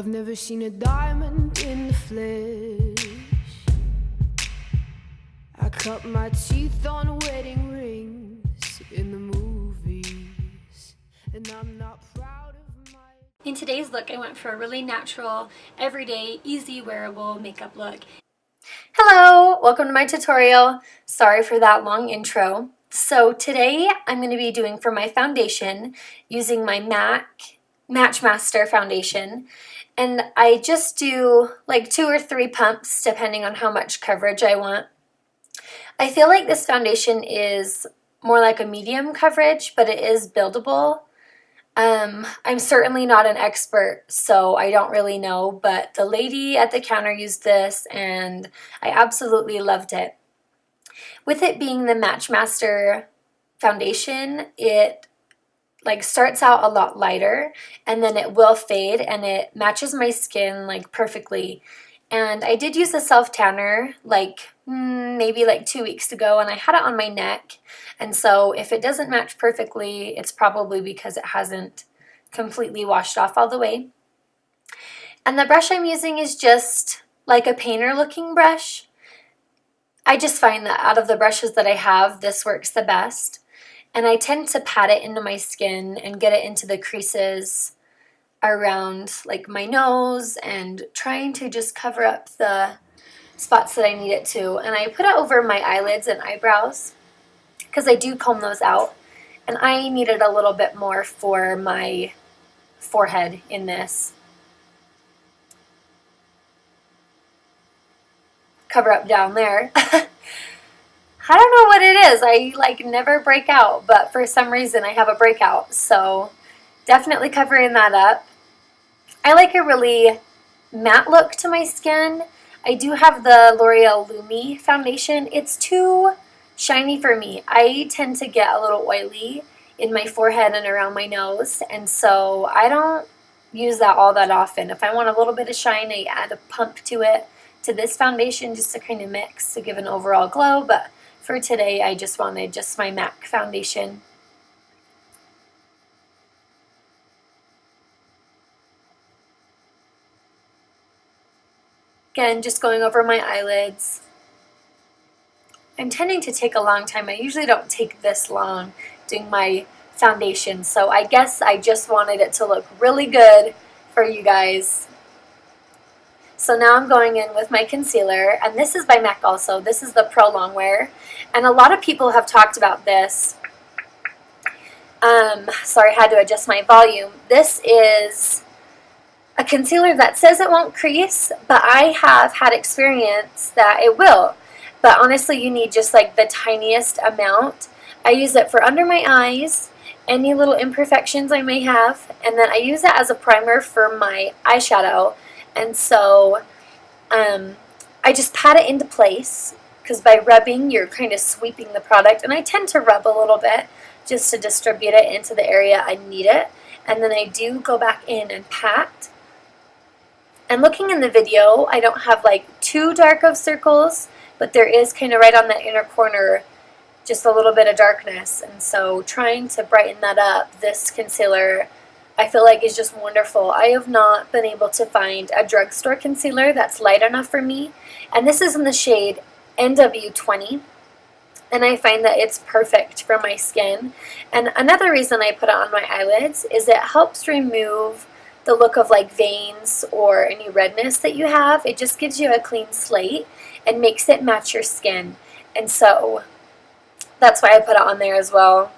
I've never seen a diamond in the flesh. I cut my teeth on wedding rings in the movies, and I'm not proud of my... In today's look, I went for a really natural, everyday, easy wearable makeup look. Hello, welcome to my tutorial. Sorry for that long intro. So today I'm going to be doing for my foundation using my MAC Matchmaster foundation, and I just do like 2 or 3 pumps depending on how much coverage I want. I feel like this foundation is more like a medium coverage, but it is buildable. I'm certainly not an expert, so I don't really know, but the lady at the counter used this and I absolutely loved it. With it being the Matchmaster foundation, it starts out a lot lighter and then it will fade and it matches my skin perfectly. And I did use a self tanner maybe 2 weeks ago, and I had it on my neck, and so if it doesn't match perfectly, it's probably because it hasn't completely washed off all the way. And the brush I'm using is just like a painter looking brush. I just find that out of the brushes that I have, this works the best. And I tend to pat it into my skin and get it into the creases around my nose and trying to just cover up the spots that I need it to. And I put it over my eyelids and eyebrows because I do comb those out. And I needed a little bit more for my forehead in this. Cover up down there. I don't know what it is. I never break out, but for some reason I have a breakout. So definitely covering that up. I like a really matte look to my skin. I do have the L'Oreal Lumi foundation. It's too shiny for me. I tend to get a little oily in my forehead and around my nose, and so I don't use that all that often. If I want a little bit of shine, I add a pump to it, to this foundation, just to kind of mix to give an overall glow, but for today I just wanted just my MAC foundation. Again, just going over my eyelids. I'm tending to take a long time. I usually don't take this long doing my foundation, so I guess I just wanted it to look really good for you guys. So now I'm going in with my concealer, and this is by MAC also. This is the prolongwear, and a lot of people have talked about this. Sorry, I had to adjust my volume. This is a concealer that says it won't crease, but I have had experience that it will. But honestly, you need just the tiniest amount. I use it for under my eyes, any little imperfections I may have, and then I use it as a primer for my eyeshadow. And so I just pat it into place, because by rubbing, you're kind of sweeping the product, and I tend to rub a little bit just to distribute it into the area I need it. And then I do go back in and pat. And looking in the video, I don't have too dark of circles, but there is kind of right on that inner corner just a little bit of darkness. And so trying to brighten that up, this concealer I feel like is just wonderful. I have not been able to find a drugstore concealer that's light enough for me. And this is in the shade NW20. And I find that it's perfect for my skin. And another reason I put it on my eyelids is it helps remove the look of veins or any redness that you have. It just gives you a clean slate and makes it match your skin. And so that's why I put it on there as well.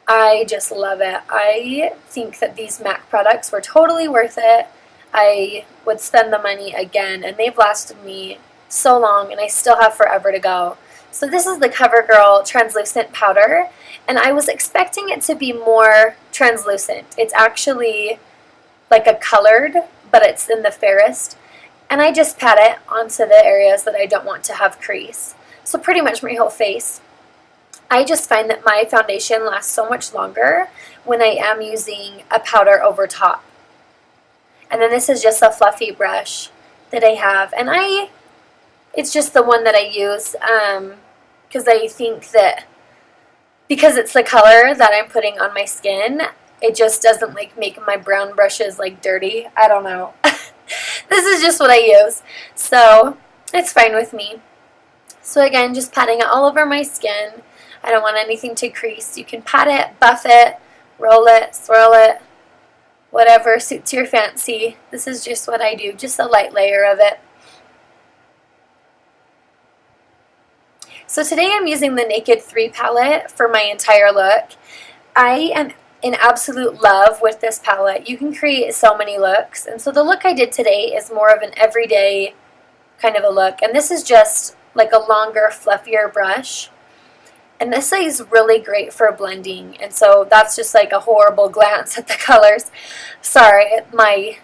I just love it. I think that these MAC products were totally worth it. I would spend the money again, and they've lasted me so long, and I still have forever to go. So this is the CoverGirl translucent powder, and I was expecting it to be more translucent. It's actually a colored, but it's in the fairest. And I just pat it onto the areas that I don't want to have crease. So pretty much my whole face. I just find that my foundation lasts so much longer when I am using a powder over top. And then this is just a fluffy brush that I have. And it's just the one that I use because I think that because it's the color that I'm putting on my skin, it just doesn't make my brown brushes dirty. I don't know. This is just what I use. So it's fine with me. So again, just patting it all over my skin. I don't want anything to crease. You can pat it, buff it, roll it, swirl it, whatever suits your fancy. This is just what I do, just a light layer of it. So today I'm using the Naked 3 palette for my entire look. I am in absolute love with this palette. You can create so many looks. And so the look I did today is more of an everyday kind of a look. And this is just like a longer, fluffier brush. And this is really great for blending. And so that's just like a horrible glance at the colors. Sorry, my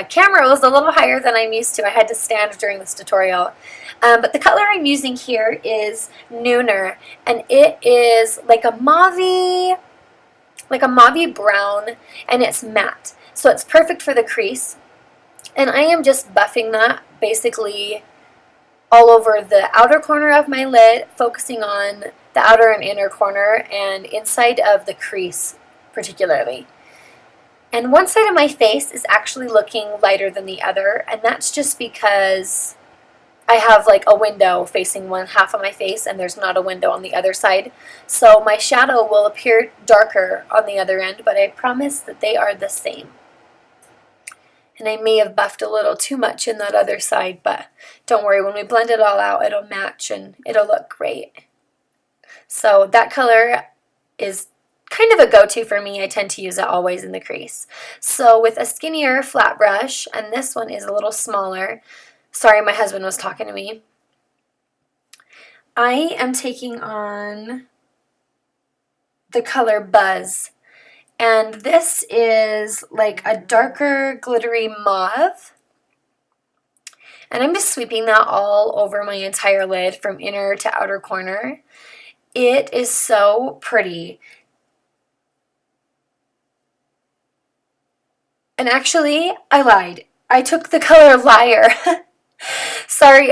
camera was a little higher than I'm used to. I had to stand during this tutorial. But the color I'm using here is Nooner, and it is like a mauve brown, and it's matte. So it's perfect for the crease. And I am just buffing that basically all over the outer corner of my lid, focusing on the outer and inner corner and inside of the crease particularly. And one side of my face is actually looking lighter than the other, and that's just because I have like a window facing one half of my face and there's not a window on the other side. So my shadow will appear darker on the other end, but I promise that they are the same. And I may have buffed a little too much in that other side, but don't worry, when we blend it all out, it'll match and it'll look great. So that color is kind of a go-to for me. I tend to use it always in the crease. So with a skinnier flat brush, and this one is a little smaller. Sorry, my husband was talking to me. I am taking on the color Buzz. And this is like a darker glittery mauve. And I'm just sweeping that all over my entire lid from inner to outer corner. It is so pretty. And actually, I lied. I took the color Liar. Sorry,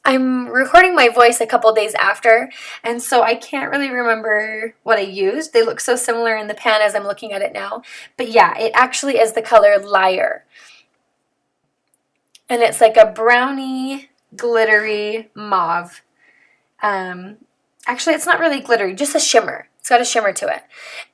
I'm recording my voice a couple days after, and so I can't really remember what I used. They look so similar in the pan as I'm looking at it now. But yeah, it actually is the color Liar. And it's like a brownie, glittery mauve. Actually, it's not really glittery, just a shimmer. It's got a shimmer to it.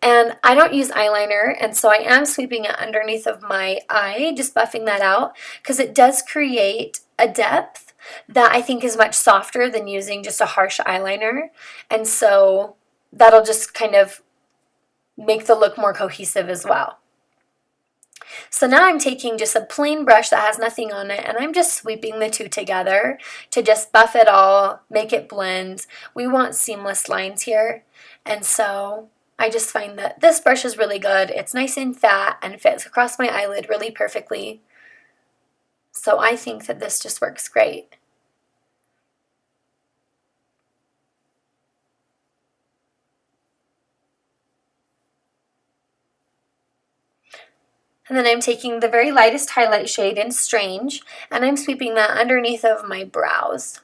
And I don't use eyeliner, and so I am sweeping it underneath of my eye, just buffing that out, because it does create a depth that I think is much softer than using just a harsh eyeliner. And so that'll just kind of make the look more cohesive as well. So now I'm taking just a plain brush that has nothing on it, and I'm just sweeping the two together to just buff it all, make it blend. We want seamless lines here, and so I just find that this brush is really good. It's nice and fat and fits across my eyelid really perfectly. So I think that this just works great. And then I'm taking the very lightest highlight shade in Strange, and I'm sweeping that underneath of my brows,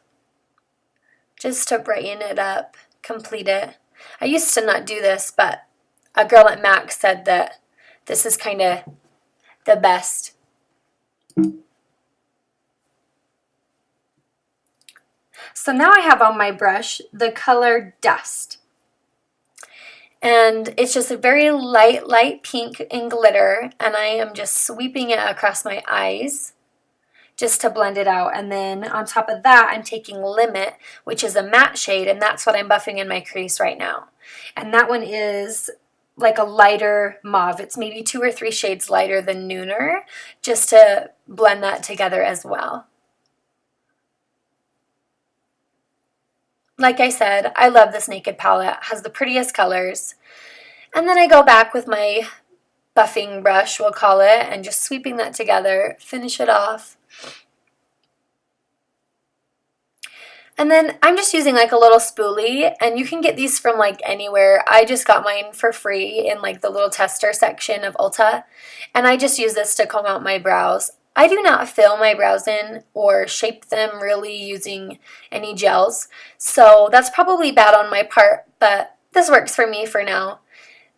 just to brighten it up, complete it. I used to not do this, but a girl at MAC said that this is kind of the best. So now I have on my brush the color Dust. And it's just a very light pink in glitter, and I am just sweeping it across my eyes just to blend it out. And then on top of that, I'm taking Limit, which is a matte shade, and that's what I'm buffing in my crease right now. And that one is like a lighter mauve. It's maybe 2 or 3 shades lighter than Nooner, just to blend that together as well. Like I said, I love this Naked palette. It has the prettiest colors. And then I go back with my buffing brush, we'll call it, and just sweeping that together, finish it off. And then I'm just using like a little spoolie, and you can get these from like anywhere. I just got mine for free in like the little tester section of Ulta, and I just use this to comb out my brows. I do not fill my brows in or shape them really using any gels, so that's probably bad on my part, but this works for me for now.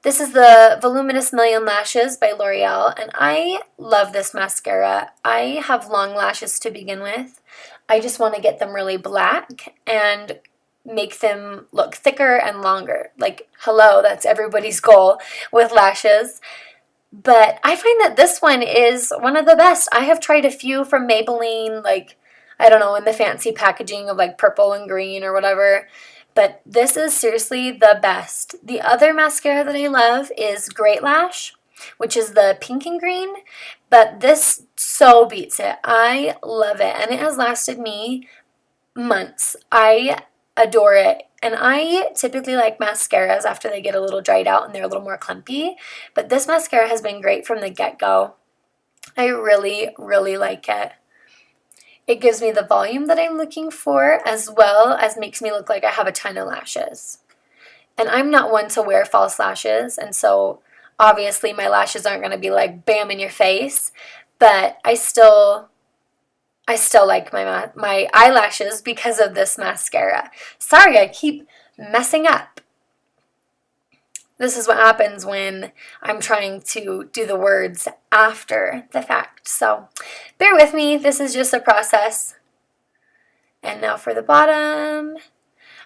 This is the Voluminous Million Lashes by L'Oreal, and I love this mascara. I have long lashes to begin with. I just want to get them really black and make them look thicker and longer. Like, hello, that's everybody's goal with lashes. But I find that this one is one of the best. I have tried a few from Maybelline, like, I don't know, in the fancy packaging of like purple and green or whatever. But this is seriously the best. The other mascara that I love is Great Lash, which is the pink and green. But this so beats it. I love it. And it has lasted me months. I adore it. And I typically like mascaras after they get a little dried out and they're a little more clumpy. But this mascara has been great from the get-go. I really, really like it. It gives me the volume that I'm looking for, as well as makes me look like I have a ton of lashes. And I'm not one to wear false lashes, and so obviously my lashes aren't going to be like bam in your face, but I still like my eyelashes because of this mascara. Sorry, I keep messing up. This is what happens when I'm trying to do the words after the fact. So bear with me. This is just a process. And now for the bottom.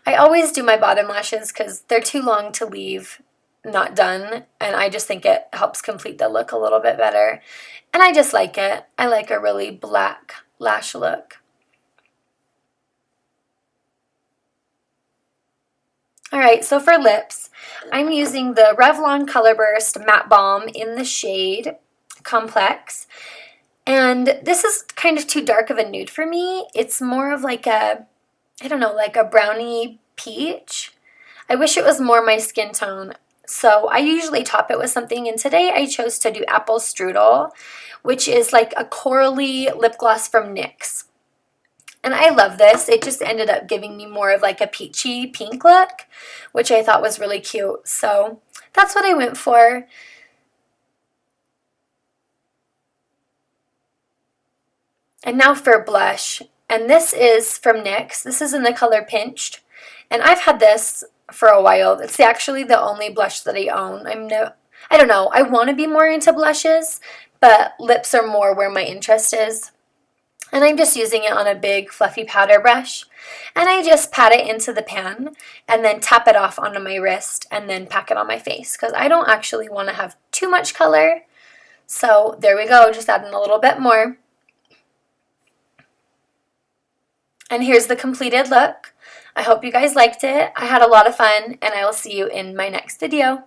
I always do my bottom lashes because they're too long to leave not done. And I just think it helps complete the look a little bit better. And I just like it. I like a really black lash look. Alright, so for lips, I'm using the Revlon Color Burst Matte Balm in the shade Complex. And this is kind of too dark of a nude for me. It's more of like a, I don't know, like a brownie peach. I wish it was more my skin tone. So I usually top it with something, and today I chose to do Apple Strudel, which is like a corally lip gloss from NYX. And I love this. It just ended up giving me more of like a peachy pink look, which I thought was really cute. So that's what I went for. And now for blush. And this is from NYX. This is in the color Pinched. And I've had this for a while. It's actually the only blush that I own. I don't know. I want to be more into blushes, but lips are more where my interest is. And I'm just using it on a big fluffy powder brush. And I just pat it into the pan and then tap it off onto my wrist and then pack it on my face because I don't actually want to have too much color. So there we go, just adding a little bit more. And here's the completed look. I hope you guys liked it. I had a lot of fun, and I will see you in my next video.